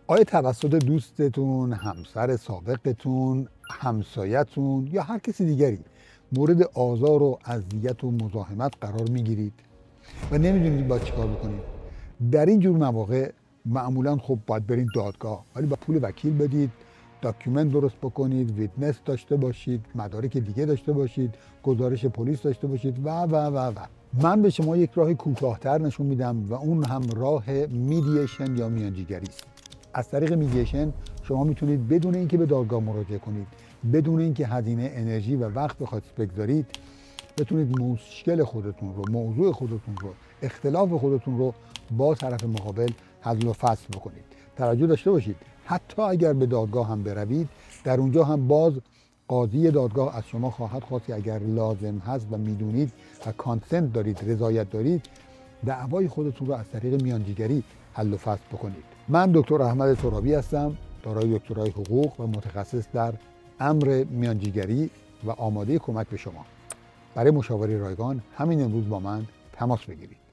آیا توسط دوستتون، همسر سابقتون، همسایتون یا هر کسی دیگری مورد آزار و اذیت و مزاحمت قرار میگیرید و نمیدونید باید چیکار بکنید؟ در این جور مواقع معمولا خب باید برید دادگاه، ولی با پول وکیل بدید، داکیومنت درست بکنید، ویتنس داشته باشید، مدارک دیگه داشته باشید، گزارش پلیس داشته باشید و من به شما یک راه کوتاه‌تر نشون میدم و اون هم راه میدییشن یا میانجیگری است. از طریق میدییشن شما میتونید بدون اینکه به دادگاه مراجعه کنید، بدون اینکه هزینه انرژی و وقت بخواید بگذارید، بتونید مشکل خودتون رو، موضوع خودتون رو، اختلاف خودتون رو با طرف مقابل حل و فصل بکنید. توجه داشته باشید حتی اگر به دادگاه هم بروید، در اونجا هم باز قاضی دادگاه از شما خواهد خواست که اگر لازم هست و میدونید و کانسنت دارید، رضایت دارید، دعوای خودتون رو از طریق میانجیگری حل و فصل بکنید. من دکتر احمد ترابی هستم، دارای دکترای حقوق و متخصص در امر میانجیگری و آماده کمک به شما. برای مشاوره رایگان همین امروز با من تماس بگیرید.